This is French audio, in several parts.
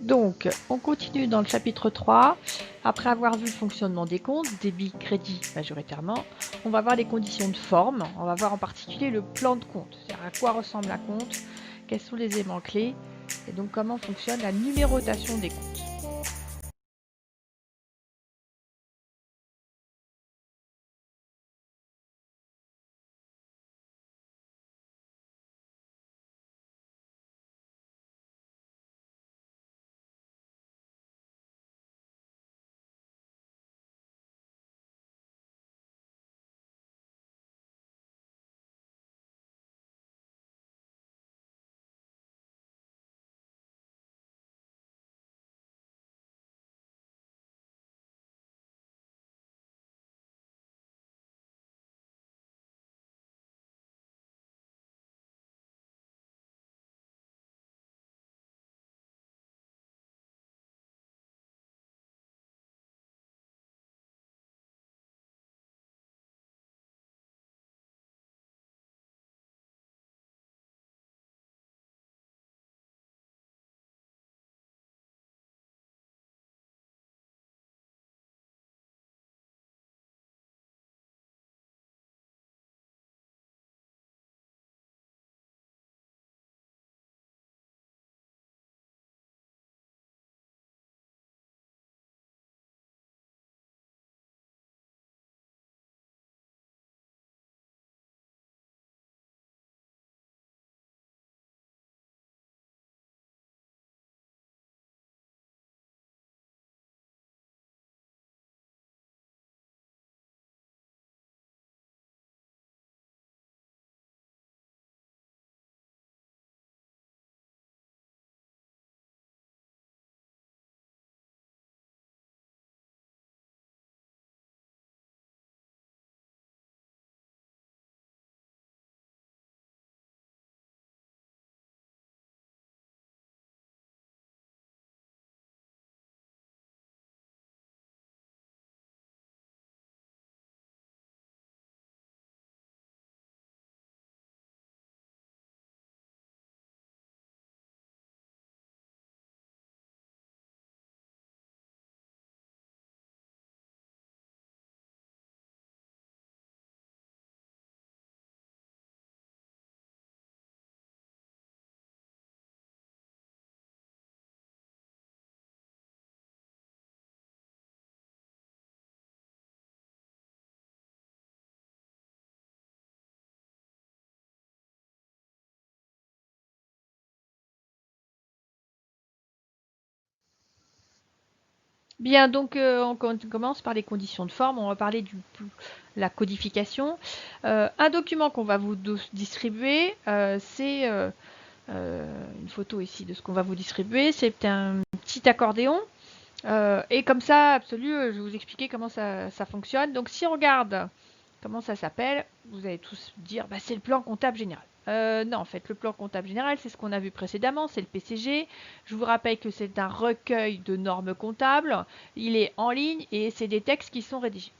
Donc, on continue dans le chapitre 3. Après avoir vu le fonctionnement des comptes, débit, crédit majoritairement, on va voir les conditions de forme. On va voir en particulier le plan de compte, c'est-à-dire à quoi ressemble un compte, quels sont les éléments clés, et donc comment fonctionne la numérotation des comptes. Bien, donc on commence par les conditions de forme. On va parler de la codification. Un document qu'on va vous distribuer, c'est une photo ici de ce qu'on va vous distribuer. C'est un petit accordéon. Et comme ça, absolu, je vais vous expliquer comment ça fonctionne. Donc si on regarde comment ça s'appelle, vous allez tous dire, bah, c'est le plan comptable général. Non, en fait, le plan comptable général, c'est ce qu'on a vu précédemment, c'est le PCG. Je vous rappelle que c'est un recueil de normes comptables. Il est en ligne et c'est des textes qui sont rédigés.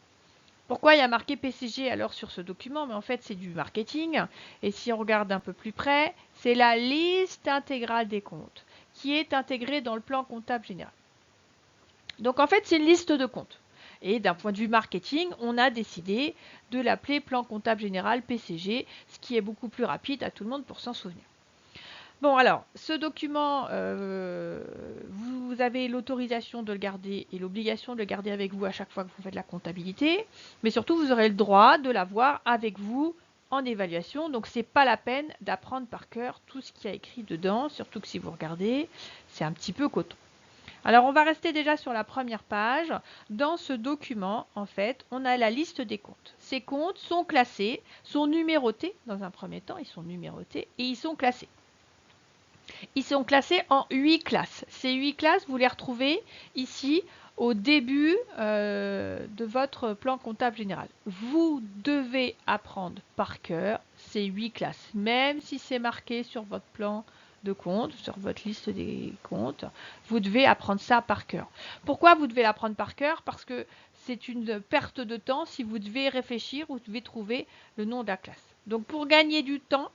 Pourquoi il y a marqué PCG alors sur ce document? Mais en fait, c'est du marketing. Et si on regarde un peu plus près, c'est la liste intégrale des comptes qui est intégrée dans le plan comptable général. Donc en fait, c'est une liste de comptes. Et d'un point de vue marketing, on a décidé de l'appeler plan comptable général PCG, ce qui est beaucoup plus rapide à tout le monde pour s'en souvenir. Bon alors, ce document, vous avez l'autorisation de le garder et l'obligation de le garder avec vous à chaque fois que vous faites la comptabilité, mais surtout vous aurez le droit de l'avoir avec vous en évaluation, donc c'est pas la peine d'apprendre par cœur tout ce qu'il y a écrit dedans, surtout que si vous regardez, c'est un petit peu coton. Alors, on va rester déjà sur la première page. Dans ce document, en fait, on a la liste des comptes. Ces comptes sont classés, sont numérotés dans un premier temps, ils sont numérotés et ils sont classés. Ils sont classés en 8 classes. Ces 8 classes, vous les retrouvez ici au début de votre plan comptable général. Vous devez apprendre par cœur ces 8 classes, même si c'est marqué sur votre plan de compte, sur votre liste des comptes, vous devez apprendre ça par cœur. Pourquoi vous devez l'apprendre par cœur? Parce que c'est une perte de temps si vous devez réfléchir ou vous devez trouver le nom de la classe. Donc pour gagner du temps,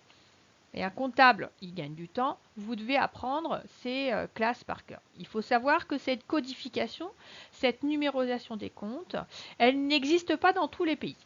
et un comptable, il gagne du temps, vous devez apprendre ces classes par cœur. Il faut savoir que cette codification, cette numérisation des comptes, elle n'existe pas dans tous les pays.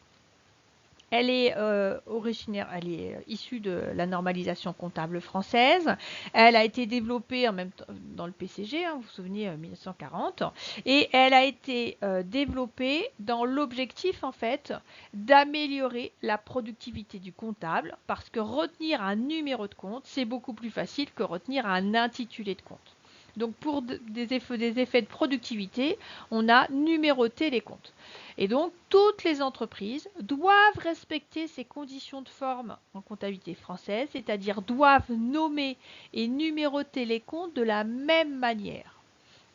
Elle est elle est issue de la normalisation comptable française. Elle a été développée en même temps dans le PCG, hein, vous vous souvenez, 1940, et elle a été développée dans l'objectif en fait d'améliorer la productivité du comptable, parce que retenir un numéro de compte, c'est beaucoup plus facile que retenir un intitulé de compte. Donc pour des effets de productivité, on a numéroté les comptes. Et donc, toutes les entreprises doivent respecter ces conditions de forme en comptabilité française, c'est-à-dire doivent nommer et numéroter les comptes de la même manière.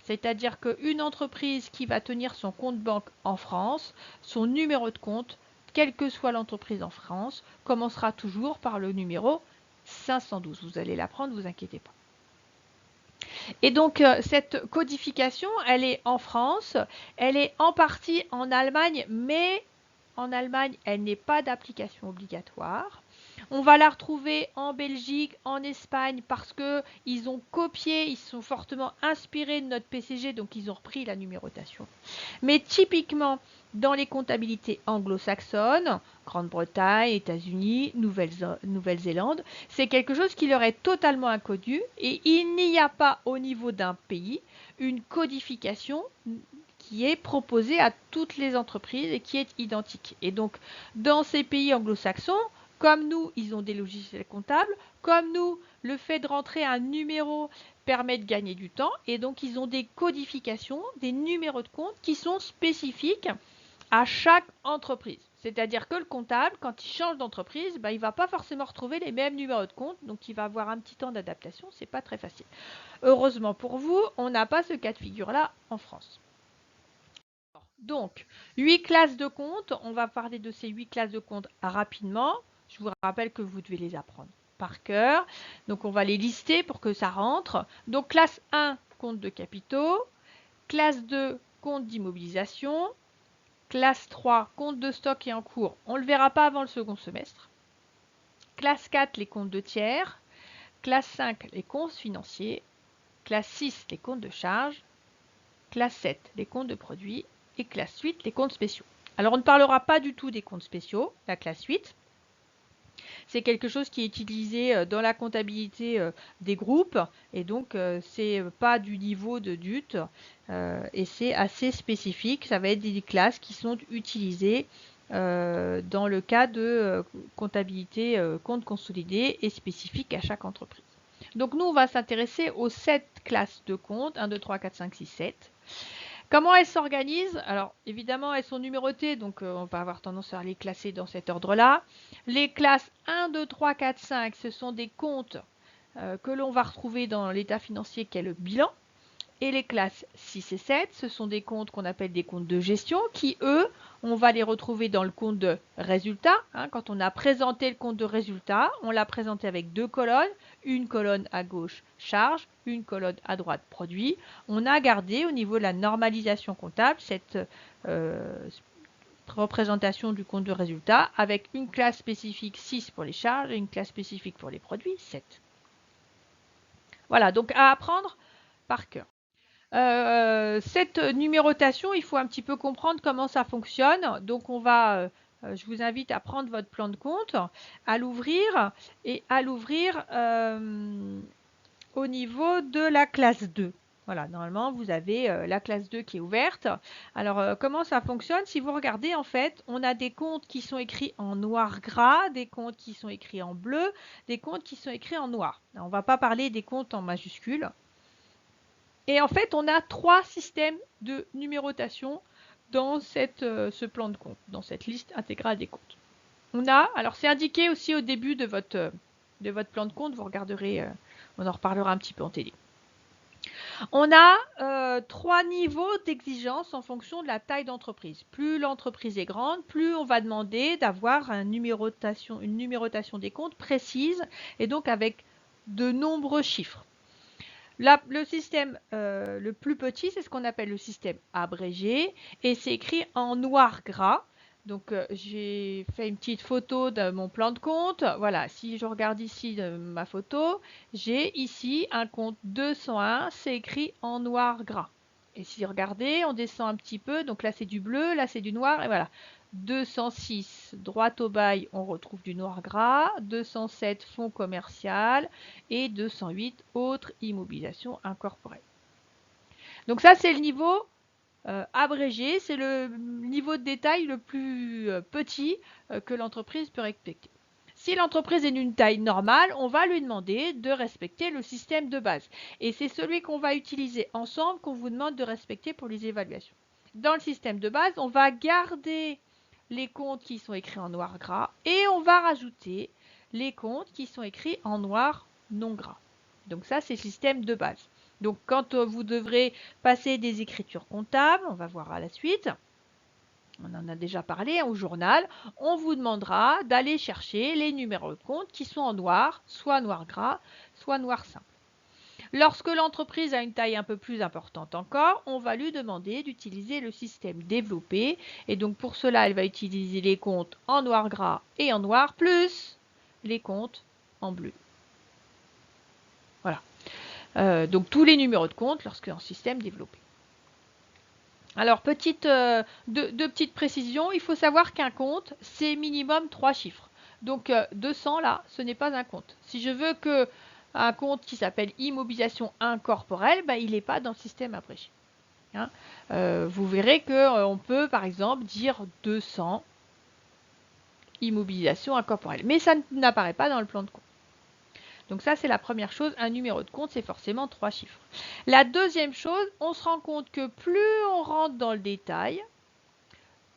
C'est-à-dire qu'une entreprise qui va tenir son compte banque en France, son numéro de compte, quelle que soit l'entreprise en France, commencera toujours par le numéro 512. Vous allez l'apprendre, ne vous inquiétez pas. Et donc, cette codification, elle est en France, elle est en partie en Allemagne, mais en Allemagne, elle n'est pas d'application obligatoire. On va la retrouver en Belgique, en Espagne, parce qu'ils ont copié, ils sont fortement inspirés de notre PCG, donc ils ont repris la numérotation. Mais typiquement, dans les comptabilités anglo-saxonnes, Grande-Bretagne, États-Unis, Nouvelle-Zélande, c'est quelque chose qui leur est totalement inconnu et il n'y a pas au niveau d'un pays une codification qui est proposée à toutes les entreprises et qui est identique. Et donc, dans ces pays anglo-saxons, comme nous, ils ont des logiciels comptables, comme nous, le fait de rentrer un numéro permet de gagner du temps, et donc ils ont des codifications, des numéros de compte qui sont spécifiques à chaque entreprise. C'est-à-dire que le comptable, quand il change d'entreprise, il ne va pas forcément retrouver les mêmes numéros de compte, donc il va avoir un petit temps d'adaptation, c'est pas très facile. Heureusement pour vous, on n'a pas ce cas de figure-là en France. Donc, 8 classes de compte, on va parler de ces 8 classes de compte rapidement. Je vous rappelle que vous devez les apprendre par cœur. Donc, on va les lister pour que ça rentre. Donc, classe 1, compte de capitaux. Classe 2, compte d'immobilisation. Classe 3, compte de stock et en cours. On ne le verra pas avant le second semestre. Classe 4, les comptes de tiers. Classe 5, les comptes financiers. Classe 6, les comptes de charge. Classe 7, les comptes de produits. Et classe 8, les comptes spéciaux. Alors, on ne parlera pas du tout des comptes spéciaux, la classe 8. C'est quelque chose qui est utilisé dans la comptabilité des groupes et donc c'est pas du niveau de DUT et c'est assez spécifique. Ça va être des classes qui sont utilisées dans le cas de comptabilité compte consolidé et spécifique à chaque entreprise. Donc nous, on va s'intéresser aux 7 classes de comptes, 1, 2, 3, 4, 5, 6, 7. Comment elles s'organisent? Alors, évidemment, elles sont numérotées, donc on va avoir tendance à les classer dans cet ordre-là. Les classes 1, 2, 3, 4, 5, ce sont des comptes que l'on va retrouver dans l'état financier qui est le bilan. Et les classes 6 et 7, ce sont des comptes qu'on appelle des comptes de gestion qui, eux, on va les retrouver dans le compte de résultat. Quand on a présenté le compte de résultat, on l'a présenté avec 2 colonnes, une colonne à gauche charge, une colonne à droite produit. On a gardé au niveau de la normalisation comptable cette représentation du compte de résultat avec une classe spécifique 6 pour les charges et une classe spécifique pour les produits 7. Voilà, donc à apprendre par cœur. Cette numérotation, il faut un petit peu comprendre comment ça fonctionne. Donc, je vous invite à prendre votre plan de compte, à l'ouvrir et à l'ouvrir au niveau de la classe 2. Voilà, normalement, vous avez la classe 2 qui est ouverte. Alors, comment ça fonctionne? Si vous regardez, en fait, on a des comptes qui sont écrits en noir-gras, des comptes qui sont écrits en bleu, des comptes qui sont écrits en noir. Alors, on ne va pas parler des comptes en majuscules. Et en fait, on a 3 systèmes de numérotation dans ce plan de compte, dans cette liste intégrale des comptes. Alors c'est indiqué aussi au début de votre plan de compte, vous regarderez, on en reparlera un petit peu en télé. On a 3 niveaux d'exigence en fonction de la taille d'entreprise. Plus l'entreprise est grande, plus on va demander d'avoir une numérotation des comptes précise et donc avec de nombreux chiffres. Le système le plus petit, c'est ce qu'on appelle le système abrégé et c'est écrit en noir gras. Donc, j'ai fait une petite photo de mon plan de compte. Voilà, si je regarde ici ma photo, j'ai ici un compte 201, c'est écrit en noir gras. Et si regardez, on descend un petit peu, donc là c'est du bleu, là c'est du noir, et voilà. 206, droite au bail, on retrouve du noir gras. 207, fonds commercial. Et 208, autres immobilisations incorporelles. Donc ça, c'est le niveau abrégé, c'est le niveau de détail le plus petit que l'entreprise peut respecter. Si l'entreprise est d'une taille normale, on va lui demander de respecter le système de base. Et c'est celui qu'on va utiliser ensemble qu'on vous demande de respecter pour les évaluations. Dans le système de base, on va garder les comptes qui sont écrits en noir gras et on va rajouter les comptes qui sont écrits en noir non gras. Donc ça, c'est le système de base. Donc quand vous devrez passer des écritures comptables, on va voir à la suite, on en a déjà parlé au journal, on vous demandera d'aller chercher les numéros de compte qui sont en noir, soit noir gras, soit noir simple. Lorsque l'entreprise a une taille un peu plus importante encore, on va lui demander d'utiliser le système développé. Et donc pour cela, elle va utiliser les comptes en noir gras et en noir, plus les comptes en bleu. Voilà. Donc tous les numéros de compte lorsqu'en système développé. Alors, deux petites précisions. Il faut savoir qu'un compte, c'est minimum 3 chiffres. Donc, 200, là, ce n'est pas un compte. Si je veux un compte qui s'appelle immobilisation incorporelle, ben, il n'est pas dans le système abrégé. Hein. Vous verrez qu'on peut, par exemple, dire 200 immobilisation incorporelle. Mais ça n'apparaît pas dans le plan de compte. Donc ça, c'est la première chose. Un numéro de compte, c'est forcément 3 chiffres. La deuxième chose, on se rend compte que plus on rentre dans le détail,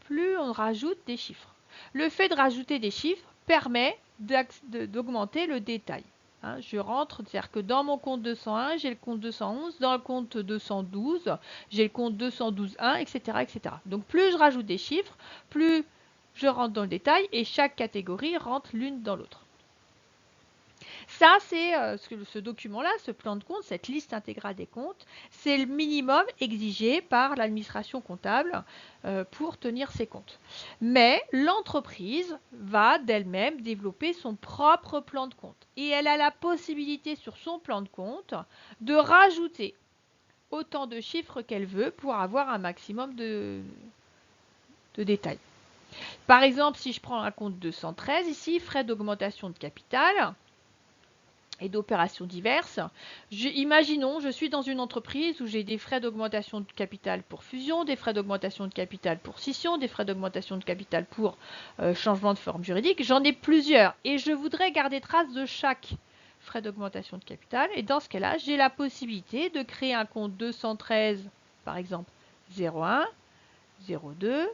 plus on rajoute des chiffres. Le fait de rajouter des chiffres permet d'augmenter le détail. Hein, je rentre, c'est-à-dire que dans mon compte 201, j'ai le compte 211, dans le compte 212, j'ai le compte 212.1, etc., etc. Donc plus je rajoute des chiffres, plus je rentre dans le détail et chaque catégorie rentre l'une dans l'autre. Ça, c'est ce document-là, ce plan de compte, cette liste intégrale des comptes, c'est le minimum exigé par l'administration comptable pour tenir ses comptes. Mais l'entreprise va d'elle-même développer son propre plan de compte. Et elle a la possibilité sur son plan de compte de rajouter autant de chiffres qu'elle veut pour avoir un maximum de détails. Par exemple, si je prends un compte 213, ici, frais d'augmentation de capital, et d'opérations diverses. Imaginons, je suis dans une entreprise où j'ai des frais d'augmentation de capital pour fusion, des frais d'augmentation de capital pour scission, des frais d'augmentation de capital pour changement de forme juridique. J'en ai plusieurs et je voudrais garder trace de chaque frais d'augmentation de capital. Et dans ce cas-là, j'ai la possibilité de créer un compte 213, par exemple 01, 02,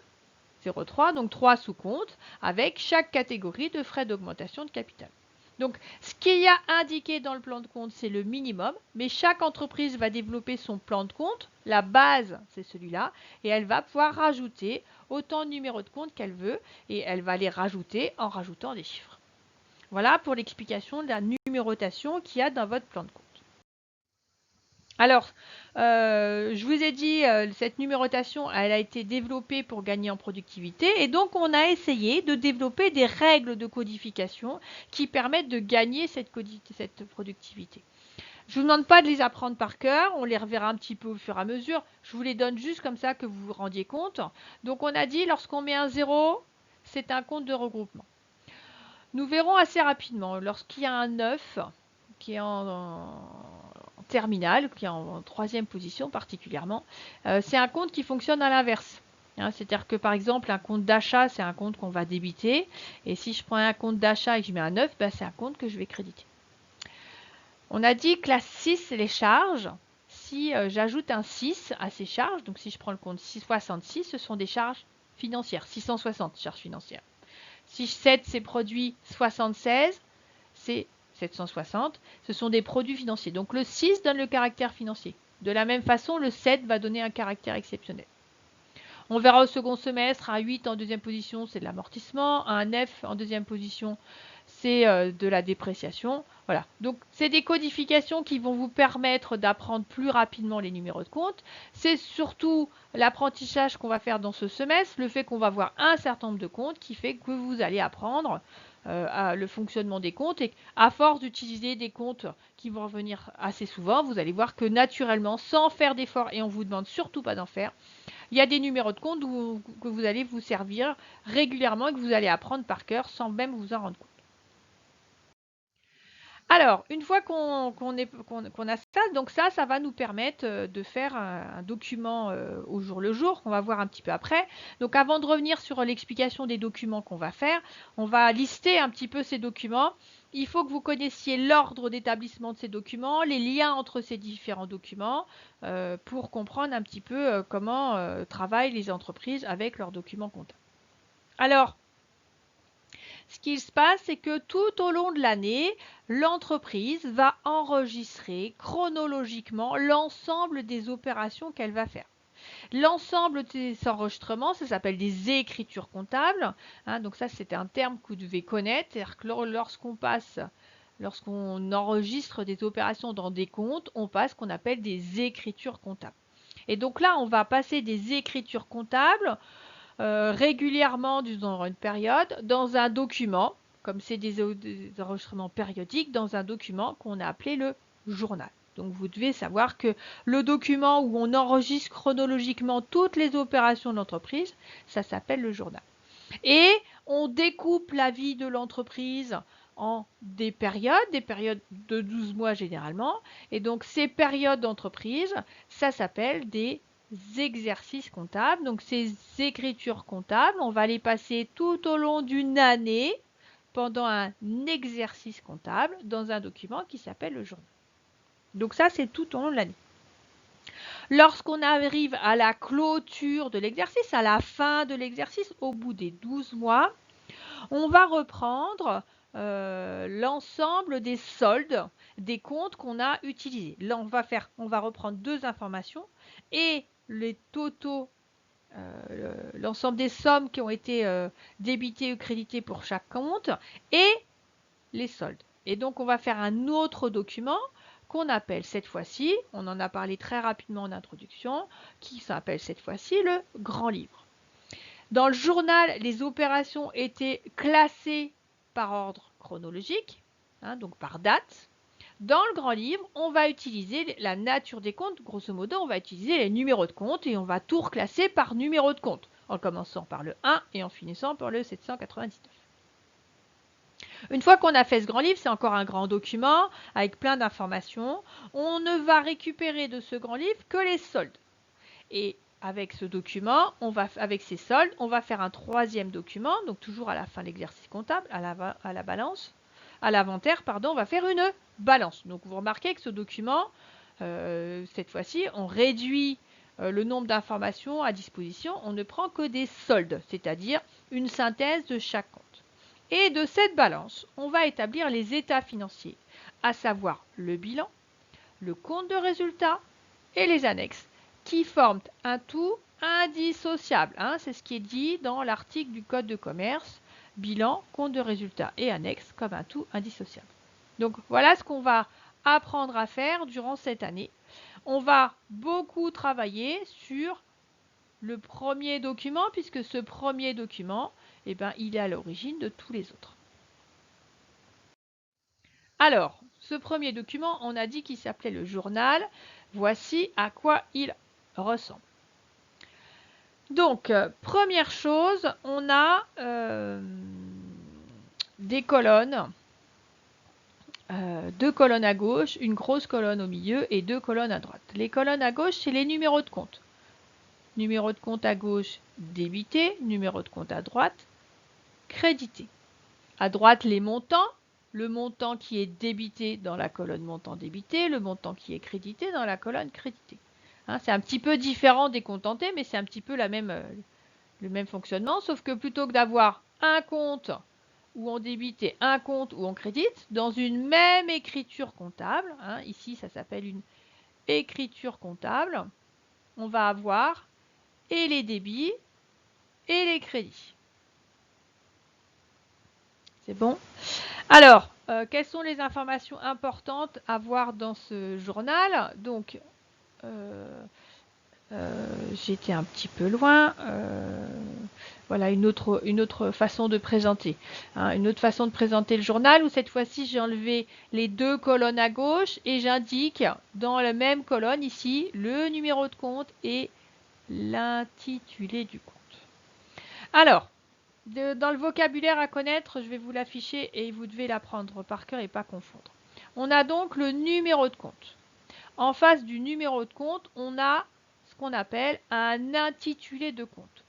03, donc 3 sous-comptes avec chaque catégorie de frais d'augmentation de capital. Donc, ce qu'il y a indiqué dans le plan de compte, c'est le minimum, mais chaque entreprise va développer son plan de compte. La base, c'est celui-là, et elle va pouvoir rajouter autant de numéros de compte qu'elle veut, et elle va les rajouter en rajoutant des chiffres. Voilà pour l'explication de la numérotation qu'il y a dans votre plan de compte. Alors, je vous ai dit, cette numérotation, elle a été développée pour gagner en productivité et donc on a essayé de développer des règles de codification qui permettent de gagner cette productivité. Je ne vous demande pas de les apprendre par cœur, on les reverra un petit peu au fur et à mesure. Je vous les donne juste comme ça que vous vous rendiez compte. Donc on a dit, lorsqu'on met un 0, c'est un compte de regroupement. Nous verrons assez rapidement, lorsqu'il y a un 9 qui est en terminale, qui est en troisième position particulièrement, c'est un compte qui fonctionne à l'inverse. Hein, c'est-à-dire que par exemple, un compte d'achat, c'est un compte qu'on va débiter. Et si je prends un compte d'achat et que je mets un 9, ben, c'est un compte que je vais créditer. On a dit classe 6, c'est les charges. Si j'ajoute un 6 à ces charges, donc si je prends le compte 666, ce sont des charges financières, 660 charges financières. Si 7, c'est produit 76, c'est 760, ce sont des produits financiers. Donc le 6 donne le caractère financier. De la même façon, le 7 va donner un caractère exceptionnel. On verra au second semestre, un 8 en deuxième position, c'est de l'amortissement. Un 9 en deuxième position, c'est de la dépréciation. Voilà. Donc, c'est des codifications qui vont vous permettre d'apprendre plus rapidement les numéros de compte. C'est surtout l'apprentissage qu'on va faire dans ce semestre, le fait qu'on va voir un certain nombre de comptes qui fait que vous allez apprendre le fonctionnement des comptes et à force d'utiliser des comptes qui vont revenir assez souvent, vous allez voir que naturellement, sans faire d'efforts, et on vous demande surtout pas d'en faire, il y a des numéros de compte que vous allez vous servir régulièrement et que vous allez apprendre par cœur sans même vous en rendre compte. Alors, une fois qu'on a ça, donc ça va nous permettre de faire un document au jour le jour, qu'on va voir un petit peu après. Donc, avant de revenir sur l'explication des documents qu'on va faire, on va lister un petit peu ces documents. Il faut que vous connaissiez l'ordre d'établissement de ces documents, les liens entre ces différents documents, pour comprendre un petit peu comment travaillent les entreprises avec leurs documents comptables. Alors, ce qui se passe, c'est que tout au long de l'année, l'entreprise va enregistrer chronologiquement l'ensemble des opérations qu'elle va faire. L'ensemble de ces enregistrements, ça s'appelle des écritures comptables. Donc ça, c'est un terme que vous devez connaître. C'est-à-dire que lorsqu'on enregistre des opérations dans des comptes, on passe ce qu'on appelle des écritures comptables. Et donc là, on va passer des écritures comptables régulièrement durant une période dans un document, comme c'est des enregistrements périodiques, dans un document qu'on a appelé le journal. Donc vous devez savoir que le document où on enregistre chronologiquement toutes les opérations de l'entreprise, ça s'appelle le journal. Et on découpe la vie de l'entreprise en des périodes de 12 mois généralement. Et donc ces périodes d'entreprise, ça s'appelle des exercices comptables. Donc ces écritures comptables, on va les passer tout au long d'une année pendant un exercice comptable dans un document qui s'appelle le journal. Donc ça, c'est tout au long de l'année. Lorsqu'on arrive à la clôture de l'exercice, à la fin de l'exercice, au bout des 12 mois, on va reprendre l'ensemble des soldes des comptes qu'on a utilisés. Là, on va reprendre deux informations et les totaux, l'ensemble des sommes qui ont été débitées ou créditées pour chaque compte et les soldes. Et donc, on va faire un autre document qu'on appelle cette fois-ci, on en a parlé très rapidement en introduction, qui s'appelle cette fois-ci le grand livre. Dans le journal, les opérations étaient classées par ordre chronologique, donc par date. Dans le grand livre, on va utiliser la nature des comptes. Grosso modo, on va utiliser les numéros de compte et on va tout reclasser par numéro de compte, en commençant par le 1 et en finissant par le 799. Une fois qu'on a fait ce grand livre, c'est encore un grand document avec plein d'informations. On ne va récupérer de ce grand livre que les soldes. Et avec ce document, avec ces soldes, on va faire un troisième document, donc toujours à la fin de l'exercice comptable, à l'inventaire, on va faire une balance. Donc vous remarquez que ce document, cette fois-ci, on réduit le nombre d'informations à disposition, on ne prend que des soldes, c'est-à-dire une synthèse de chaque compte. Et de cette balance, on va établir les états financiers, à savoir le bilan, le compte de résultat et les annexes, qui forment un tout indissociable. C'est ce qui est dit dans l'article du Code de commerce, bilan, compte de résultat et annexe comme un tout indissociable. Donc voilà ce qu'on va apprendre à faire durant cette année. On va beaucoup travailler sur le premier document, puisque ce premier document, il est à l'origine de tous les autres. Alors, ce premier document, on a dit qu'il s'appelait le journal. Voici à quoi il ressemble. Donc, première chose, on a des colonnes, deux colonnes à gauche, une grosse colonne au milieu et deux colonnes à droite. Les colonnes à gauche, c'est les numéros de compte. Numéro de compte à gauche, débité. Numéro de compte à droite, crédité. À droite, les montants. Le montant qui est débité dans la colonne montant débité, le montant qui est crédité dans la colonne crédité. C'est un petit peu différent des comptes tentés, mais c'est un petit peu le même fonctionnement, sauf que plutôt que d'avoir un compte où on débite et un compte où on crédite, dans une même écriture comptable, ici ça s'appelle une écriture comptable, on va avoir et les débits et les crédits. C'est bon ? Alors, quelles sont les informations importantes à voir dans ce journal? Donc, j'étais un petit peu loin. Voilà une autre façon de présenter. Hein, une autre façon de présenter le journal où cette fois-ci j'ai enlevé les deux colonnes à gauche et j'indique dans la même colonne ici le numéro de compte et l'intitulé du compte. Alors, dans le vocabulaire à connaître, je vais vous l'afficher et vous devez l'apprendre par cœur et pas confondre. On a donc le numéro de compte. En face du numéro de compte, on a ce qu'on appelle un intitulé de compte.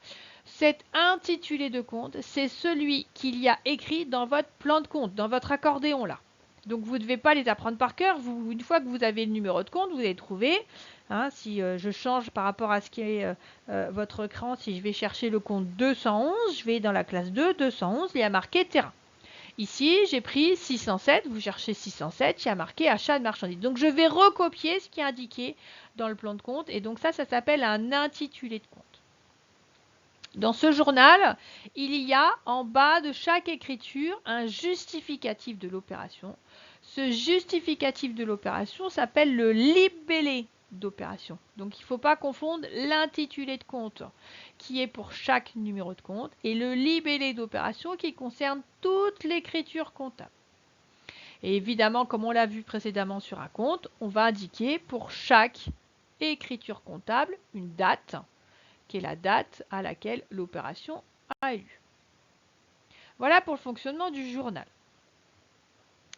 Cet intitulé de compte, c'est celui qu'il y a écrit dans votre plan de compte, dans votre accordéon là. Donc vous ne devez pas les apprendre par cœur. Une fois que vous avez le numéro de compte, vous allez trouver. Hein, si je change par rapport à ce qui est votre écran, si je vais chercher le compte 211, je vais dans la classe 2, 211, il y a marqué terrain. Ici, j'ai pris 607, vous cherchez 607, il y a marqué achat de marchandises. Donc je vais recopier ce qui est indiqué dans le plan de compte et donc ça s'appelle un intitulé de compte. Dans ce journal, il y a en bas de chaque écriture un justificatif de l'opération. Ce justificatif de l'opération s'appelle le libellé d'opération. Donc il ne faut pas confondre l'intitulé de compte qui est pour chaque numéro de compte et le libellé d'opération qui concerne toute l'écriture comptable. Et évidemment, comme on l'a vu précédemment sur un compte, on va indiquer pour chaque écriture comptable une date qui est la date à laquelle l'opération a eu lieu. Voilà pour le fonctionnement du journal.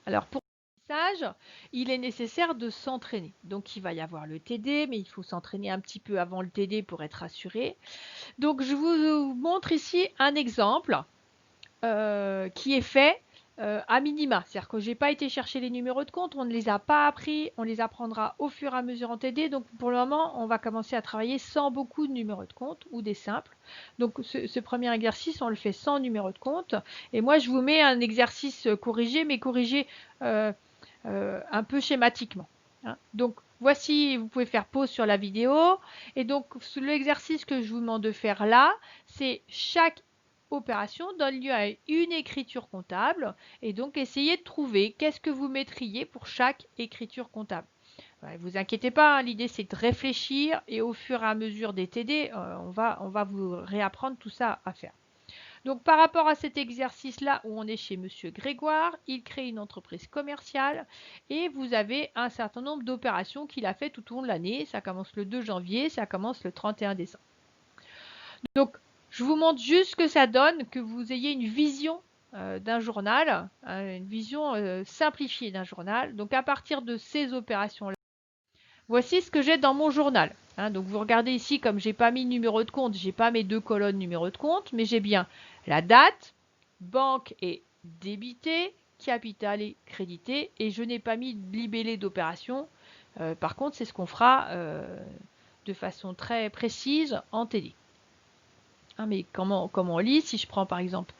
Alors pour le message, il est nécessaire de s'entraîner. Donc il va y avoir le TD, mais il faut s'entraîner un petit peu avant le TD pour être assuré. Donc je vous montre ici un exemple qui est fait à minima. C'est-à-dire que je n'ai pas été chercher les numéros de compte, on ne les a pas appris, on les apprendra au fur et à mesure en TD. Donc pour le moment, on va commencer à travailler sans beaucoup de numéros de compte ou des simples. Donc ce premier exercice, on le fait sans numéro de compte. Et moi, je vous mets un exercice corrigé, mais corrigé un peu schématiquement. Hein. Donc voici, vous pouvez faire pause sur la vidéo. Et donc l'exercice que je vous demande de faire là, c'est chaque opération donne lieu à une écriture comptable et donc essayez de trouver qu'est-ce que vous mettriez pour chaque écriture comptable. Ne vous inquiétez pas, hein, l'idée c'est de réfléchir et au fur et à mesure des TD, on va vous réapprendre tout ça à faire. Donc par rapport à cet exercice-là où on est chez Monsieur Grégoire, il crée une entreprise commerciale et vous avez un certain nombre d'opérations qu'il a fait tout au long de l'année. Ça commence le 2 janvier, ça commence le 31 décembre. Donc je vous montre juste ce que ça donne, que vous ayez une vision d'un journal, une vision simplifiée d'un journal. Donc à partir de ces opérations-là, voici ce que j'ai dans mon journal. Hein, donc vous regardez ici, comme je n'ai pas mis numéro de compte, je n'ai pas mes deux colonnes numéro de compte, mais j'ai bien la date, banque et débité, capital et crédité, et je n'ai pas mis de libellé d'opération. Par contre, c'est ce qu'on fera de façon très précise en TD. Hein, mais comment on lit? Si je prends par exemple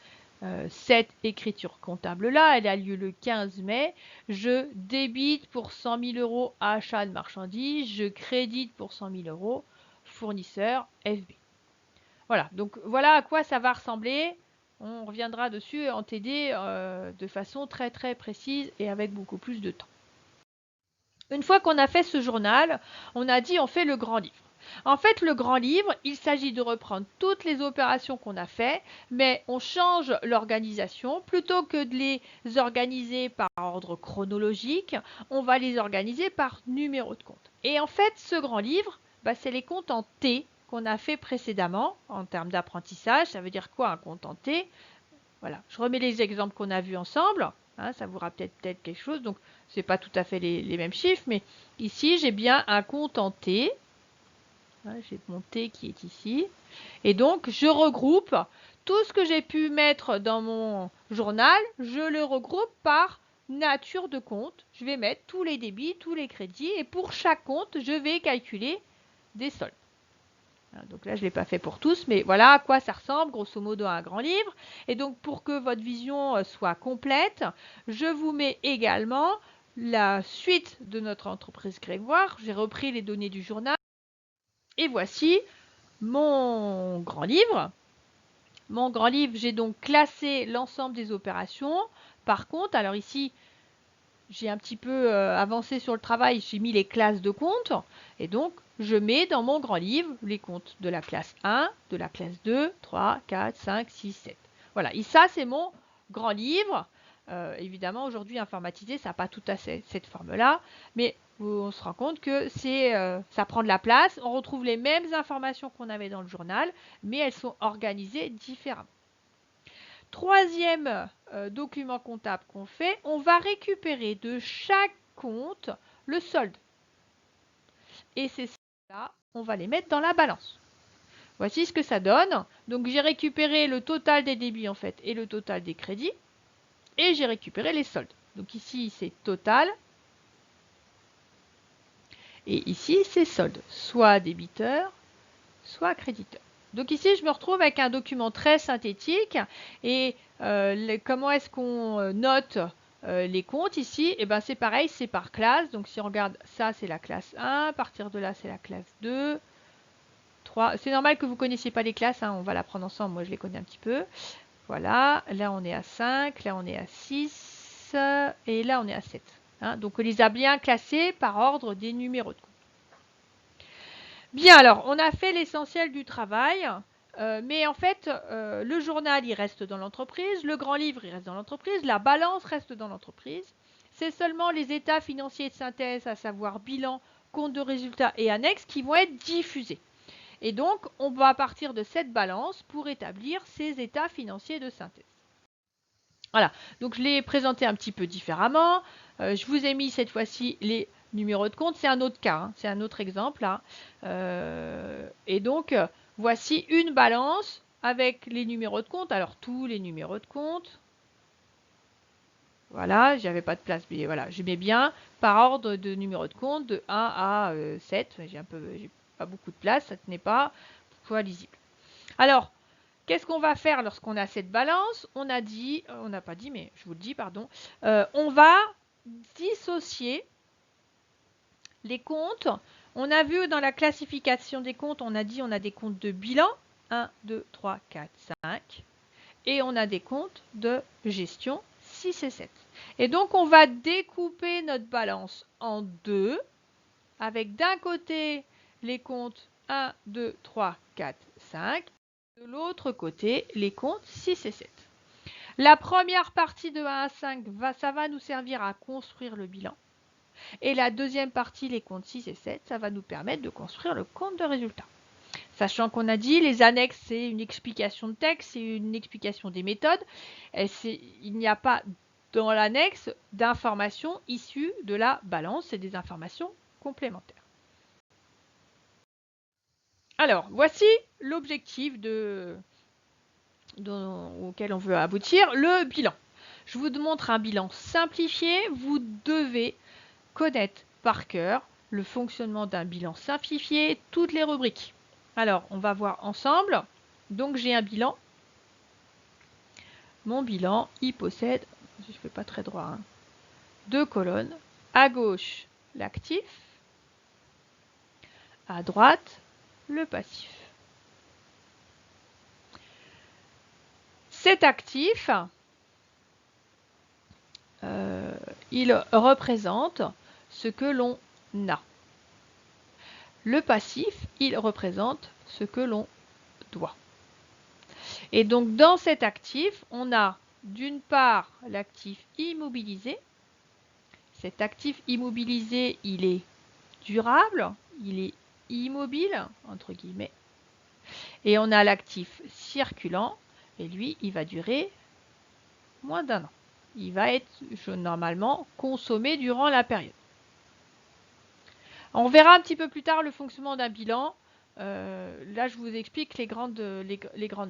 cette écriture comptable-là, elle a lieu le 15 mai. Je débite pour 100 000 euros achat de marchandises, je crédite pour 100 000 euros fournisseur FB. Voilà, donc voilà à quoi ça va ressembler. On reviendra dessus en TD de façon très très précise et avec beaucoup plus de temps. Une fois qu'on a fait ce journal, on a dit on fait le grand livre. En fait, le grand livre, il s'agit de reprendre toutes les opérations qu'on a faites, mais on change l'organisation. Plutôt que de les organiser par ordre chronologique, on va les organiser par numéro de compte. Et en fait, ce grand livre, c'est les comptes en T qu'on a fait précédemment en termes d'apprentissage. Ça veut dire quoi un compte en T? Voilà, je remets les exemples qu'on a vus ensemble. Hein, ça vous rappelle peut-être quelque chose. Donc, ce n'est pas tout à fait les mêmes chiffres, mais ici, j'ai bien un compte en T. Hein, j'ai mon T qui est ici. Et donc, je regroupe tout ce que j'ai pu mettre dans mon journal. Je le regroupe par nature de compte. Je vais mettre tous les débits, tous les crédits. Et pour chaque compte, je vais calculer des soldes. Donc là, je ne l'ai pas fait pour tous, mais voilà à quoi ça ressemble, grosso modo, à un grand livre. Et donc, pour que votre vision soit complète, je vous mets également la suite de notre entreprise Grégoire. J'ai repris les données du journal. Et voici mon grand livre. Mon grand livre, j'ai donc classé l'ensemble des opérations Par contre, alors ici, j'ai un petit peu avancé sur le travail, j'ai mis les classes de comptes, et donc je mets dans mon grand livre les comptes de la classe 1, de la classe 2, 3, 4, 5, 6, 7. Voilà, et ça c'est mon grand livre. Évidemment, aujourd'hui informatisé, ça n'a pas tout à fait cette forme-là, mais on se rend compte que ça prend de la place, on retrouve les mêmes informations qu'on avait dans le journal, mais elles sont organisées différemment. Troisième document comptable qu'on fait, on va récupérer de chaque compte le solde. Et ces soldes-là, on va les mettre dans la balance. Voici ce que ça donne. Donc j'ai récupéré le total des débits en fait et le total des crédits. Et j'ai récupéré les soldes. Donc ici c'est total. Et ici c'est solde. Soit débiteur, soit créditeur. Donc ici, je me retrouve avec un document très synthétique. Et comment est-ce qu'on note les comptes ici? Eh ben, c'est pareil, c'est par classe. Donc si on regarde ça, c'est la classe 1. À partir de là, c'est la classe 2, 3. C'est normal que vous ne connaissiez pas les classes. On va l'apprendre ensemble. Moi, je les connais un petit peu. Voilà. Là, on est à 5. Là, on est à 6. Et là, on est à 7. Donc, on les a bien classés par ordre des numéros de compte. Bien, alors, on a fait l'essentiel du travail, mais en fait, le journal, il reste dans l'entreprise, le grand livre, il reste dans l'entreprise, la balance reste dans l'entreprise. C'est seulement les états financiers de synthèse, à savoir bilan, compte de résultats et annexes, qui vont être diffusés. Et donc, on va partir de cette balance pour établir ces états financiers de synthèse. Voilà, donc je l'ai présenté un petit peu différemment. Je vous ai mis cette fois-ci les numéros de compte. C'est un autre cas, c'est un autre exemple. Et donc, voici une balance avec les numéros de compte. Alors, tous les numéros de compte. Voilà, j'avais pas de place, mais voilà, je mets bien par ordre de numéro de compte de 1 à 7. J'ai pas beaucoup de place, ça ne tenait pas, soit lisible. Alors, qu'est-ce qu'on va faire lorsqu'on a cette balance? On n'a pas dit, mais je vous le dis, pardon. On va dissocier les comptes. On a vu dans la classification des comptes, on a dit on a des comptes de bilan. 1, 2, 3, 4, 5. Et on a des comptes de gestion 6 et 7. Et donc, on va découper notre balance en deux, avec d'un côté les comptes 1, 2, 3, 4, 5. De l'autre côté, les comptes 6 et 7. La première partie de 1 à 5, ça va nous servir à construire le bilan. Et la deuxième partie, les comptes 6 et 7, ça va nous permettre de construire le compte de résultat. Sachant qu'on a dit, les annexes, c'est une explication de texte, c'est une explication des méthodes. Il n'y a pas dans l'annexe d'informations issues de la balance, c'est des informations complémentaires. Alors, voici l'objectif auquel on veut aboutir, le bilan. Je vous montre un bilan simplifié. Vous devez connaître par cœur le fonctionnement d'un bilan simplifié, toutes les rubriques. Alors, on va voir ensemble. Donc, j'ai un bilan. Mon bilan, il possède, je ne fais pas très droit, 2 colonnes. À gauche, l'actif. À droite, le passif. Cet actif, il représente ce que l'on a. Le passif, il représente ce que l'on doit. Et donc, dans cet actif, on a d'une part l'actif immobilisé. Cet actif immobilisé, il est durable, il est immobile, entre guillemets. Et on a l'actif circulant, et lui, il va durer moins d'1 an. Il va être normalement consommé durant la période. On verra un petit peu plus tard le fonctionnement d'un bilan. Là, je vous explique les grandes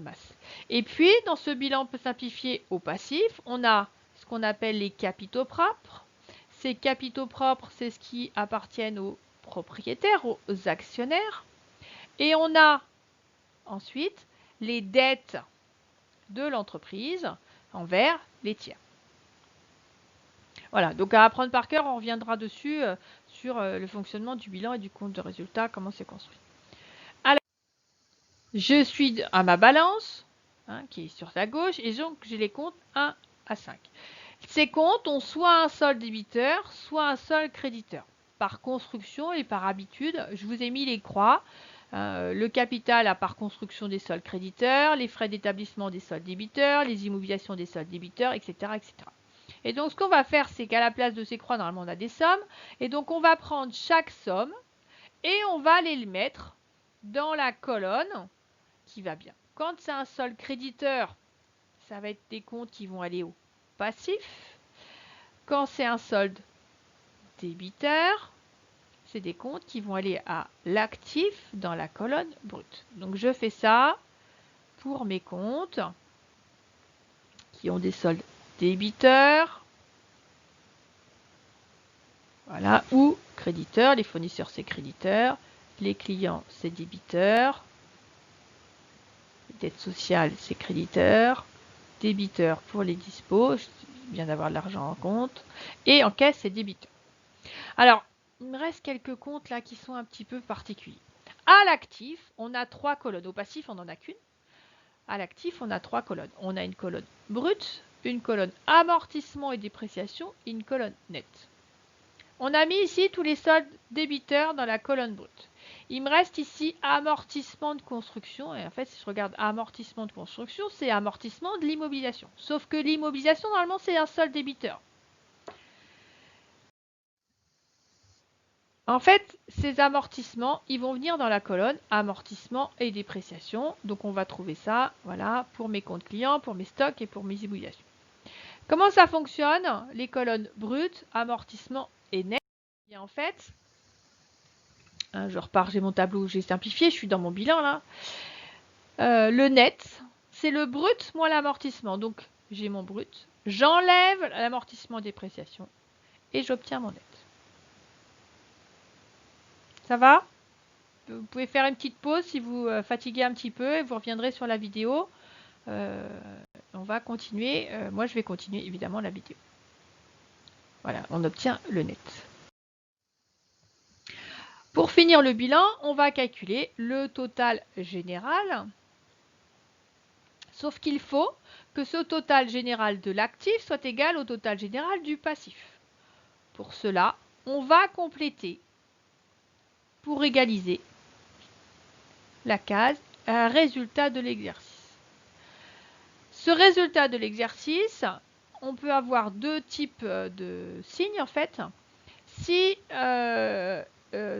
masses. Et puis, dans ce bilan simplifié au passif, on a ce qu'on appelle les capitaux propres. Ces capitaux propres, c'est ce qui appartient aux propriétaires, aux actionnaires. Et on a ensuite les dettes de l'entreprise envers les tiers. Voilà, donc à apprendre par cœur, on reviendra dessus sur le fonctionnement du bilan et du compte de résultat, comment c'est construit. Alors, je suis à ma balance, qui est sur la gauche, et donc j'ai les comptes 1 à 5. Ces comptes ont soit un solde débiteur, soit un solde créditeur. Par construction et par habitude, je vous ai mis les croix. Le capital a par construction des soldes créditeurs, les frais d'établissement des soldes débiteurs, les immobilisations des soldes débiteurs, etc., etc. Et donc, ce qu'on va faire, c'est qu'à la place de ces croix, normalement, on a des sommes. Et donc, on va prendre chaque somme et on va les mettre dans la colonne qui va bien. Quand c'est un solde créditeur, ça va être des comptes qui vont aller au passif. Quand c'est un solde débiteur, c'est des comptes qui vont aller à l'actif dans la colonne brute. Donc, je fais ça pour mes comptes qui ont des soldes débiteurs. Voilà, ou créditeurs, les fournisseurs c'est créditeurs, les clients c'est débiteurs, dette sociale c'est créditeur, débiteur pour les dispos, c'est bien d'avoir de l'argent en compte, et en caisse c'est débiteur. Alors, il me reste quelques comptes là qui sont un petit peu particuliers. À l'actif, on a 3 colonnes, au passif on n'en a qu'une. À l'actif, on a 3 colonnes. On a une colonne brute, une colonne amortissement et dépréciation et une colonne nette. On a mis ici tous les soldes débiteurs dans la colonne brute. Il me reste ici amortissement de construction. Et en fait, si je regarde amortissement de construction, c'est amortissement de l'immobilisation. Sauf que l'immobilisation, normalement, c'est un solde débiteur. En fait, ces amortissements, ils vont venir dans la colonne amortissement et dépréciation. Donc, on va trouver ça, voilà, pour mes comptes clients, pour mes stocks et pour mes immobilisations. Comment ça fonctionne? Les colonnes brutes, amortissement et net. Et en fait, je repars, j'ai mon tableau, j'ai simplifié, je suis dans mon bilan là. Le net, c'est le brut moins l'amortissement. Donc, j'ai mon brut, j'enlève l'amortissement dépréciation et j'obtiens mon net. Ça va? Vous pouvez faire une petite pause si vous fatiguez un petit peu et vous reviendrez sur la vidéo. On va continuer. Moi, je vais continuer évidemment la vidéo. Voilà, on obtient le net. Pour finir le bilan, on va calculer le total général. Sauf qu'il faut que ce total général de l'actif soit égal au total général du passif. Pour cela, on va compléter, pour égaliser, la case résultat de l'exercice. Ce résultat de l'exercice, on peut avoir deux types de signes en fait. Si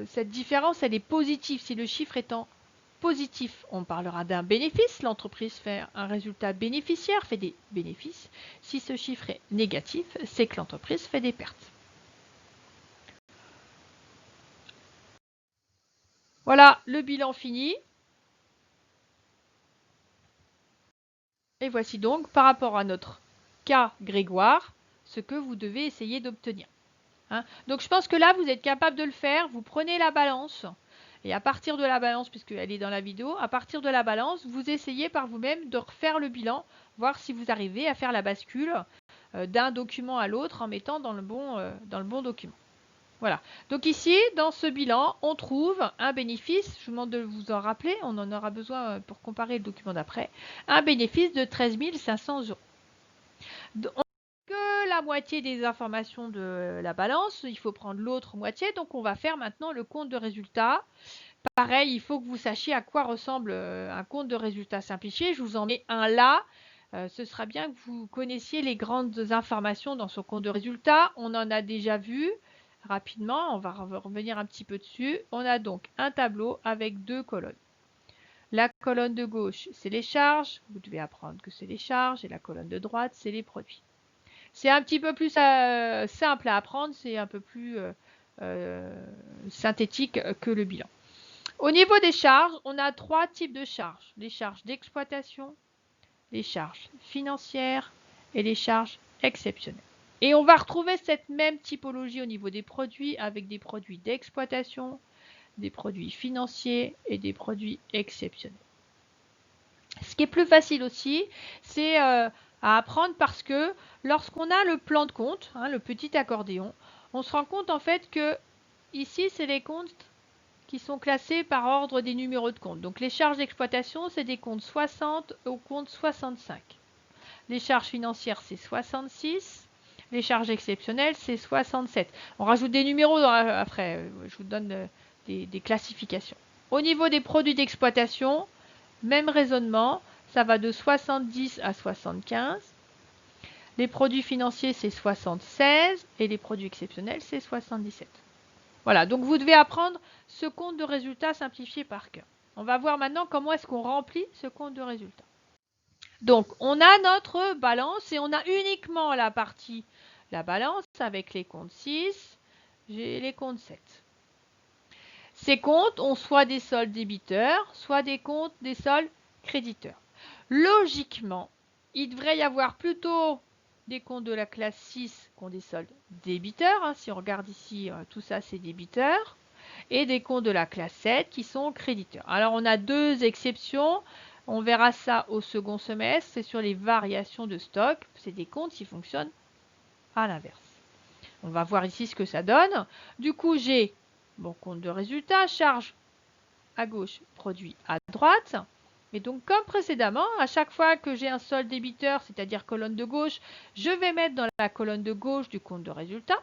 cette différence elle est positive, si le chiffre étant positif, on parlera d'un bénéfice, l'entreprise fait un résultat bénéficiaire, fait des bénéfices. Si ce chiffre est négatif, c'est que l'entreprise fait des pertes. Voilà le bilan fini. Et voici donc, par rapport à notre cas Grégoire, ce que vous devez essayer d'obtenir. Hein, donc je pense que là, vous êtes capable de le faire. Vous prenez la balance. Et à partir de la balance, puisqu'elle est dans la vidéo, à partir de la balance, vous essayez par vous-même de refaire le bilan, voir si vous arrivez à faire la bascule d'un document à l'autre en mettant dans le bon document. Voilà. Donc ici, dans ce bilan, on trouve un bénéfice, je vous demande de vous en rappeler, on en aura besoin pour comparer le document d'après, un bénéfice de 13 500 €. On n'a que la moitié des informations de la balance, il faut prendre l'autre moitié, donc on va faire maintenant le compte de résultat. Pareil, il faut que vous sachiez à quoi ressemble un compte de résultat simplifié. Je vous en mets un là. Ce sera bien que vous connaissiez les grandes informations dans ce compte de résultat. On en a déjà vu rapidement. On va revenir un petit peu dessus. On a donc un tableau avec deux colonnes. La colonne de gauche, c'est les charges. Vous devez apprendre que c'est les charges. Et la colonne de droite, c'est les produits. C'est un petit peu plus simple à apprendre. C'est un peu plus synthétique que le bilan. Au niveau des charges, on a trois types de charges. Les charges d'exploitation, les charges financières et les charges exceptionnelles. Et on va retrouver cette même typologie au niveau des produits avec des produits d'exploitation, des produits financiers et des produits exceptionnels. Ce qui est plus facile aussi, c'est à apprendre parce que lorsqu'on a le plan de compte, le petit accordéon, on se rend compte en fait que ici, c'est les comptes qui sont classés par ordre des numéros de compte. Donc les charges d'exploitation, c'est des comptes 60 au compte 65. Les charges financières, c'est 66. Les charges exceptionnelles, c'est 67. On rajoute des numéros après. Je vous donne des classifications. Au niveau des produits d'exploitation, même raisonnement. Ça va de 70 à 75. Les produits financiers, c'est 76. Et les produits exceptionnels, c'est 77. Voilà, donc vous devez apprendre ce compte de résultats simplifié par cœur. On va voir maintenant comment est-ce qu'on remplit ce compte de résultats. Donc, on a notre balance et on a uniquement la partie, la balance avec les comptes 6, j'ai les comptes 7. Ces comptes ont soit des soldes débiteurs, soit des comptes des soldes créditeurs. Logiquement, il devrait y avoir plutôt des comptes de la classe 6 qui ont des soldes débiteurs. Si on regarde ici, tout ça c'est débiteurs. Et des comptes de la classe 7 qui sont créditeurs. Alors on a deux exceptions. On verra ça au second semestre. C'est sur les variations de stock. C'est des comptes qui fonctionnent à l'inverse. On va voir ici ce que ça donne. Du coup, j'ai mon compte de résultat, charge à gauche, produit à droite. Et donc, comme précédemment, à chaque fois que j'ai un solde débiteur, c'est-à-dire colonne de gauche, je vais mettre dans la colonne de gauche du compte de résultat.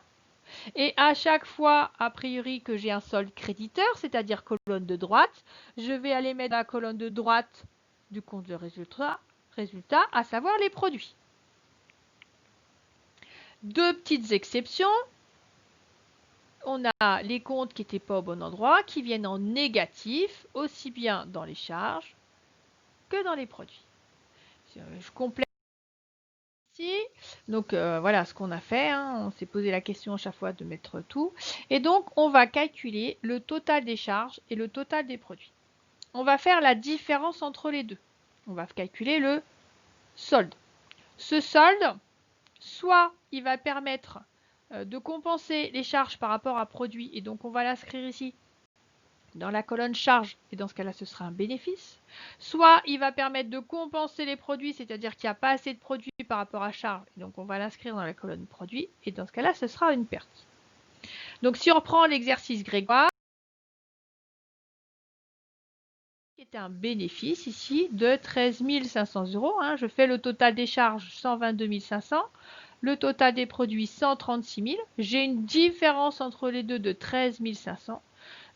Et à chaque fois, a priori, que j'ai un solde créditeur, c'est-à-dire colonne de droite, je vais aller mettre dans la colonne de droite du compte de résultat, à savoir les produits. Deux petites exceptions. On a les comptes qui n'étaient pas au bon endroit, qui viennent en négatif, aussi bien dans les charges que dans les produits. Je complète ici. Donc voilà ce qu'on a fait. On s'est posé la question à chaque fois de mettre tout. Et donc on va calculer le total des charges et le total des produits. On va faire la différence entre les deux. On va calculer le solde. Ce solde, soit il va permettre de compenser les charges par rapport à produit, et donc on va l'inscrire ici dans la colonne charge, et dans ce cas-là, ce sera un bénéfice. Soit il va permettre de compenser les produits, c'est-à-dire qu'il n'y a pas assez de produits par rapport à charge, et donc on va l'inscrire dans la colonne produit, et dans ce cas-là, ce sera une perte. Donc si on reprend l'exercice Grégoire, qui était un bénéfice ici de 13 500 €. Je fais le total des charges 122 500, le total des produits 136 000. J'ai une différence entre les deux de 13 500.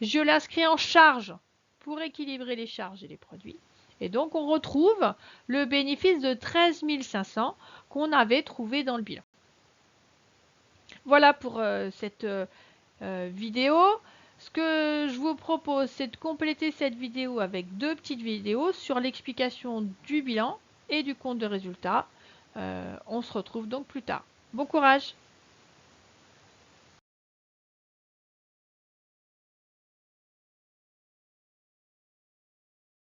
Je l'inscris en charge pour équilibrer les charges et les produits. Et donc on retrouve le bénéfice de 13 500 qu'on avait trouvé dans le bilan. Voilà pour cette vidéo. Ce que je vous propose, c'est de compléter cette vidéo avec deux petites vidéos sur l'explication du bilan et du compte de résultat. On se retrouve donc plus tard. Bon courage!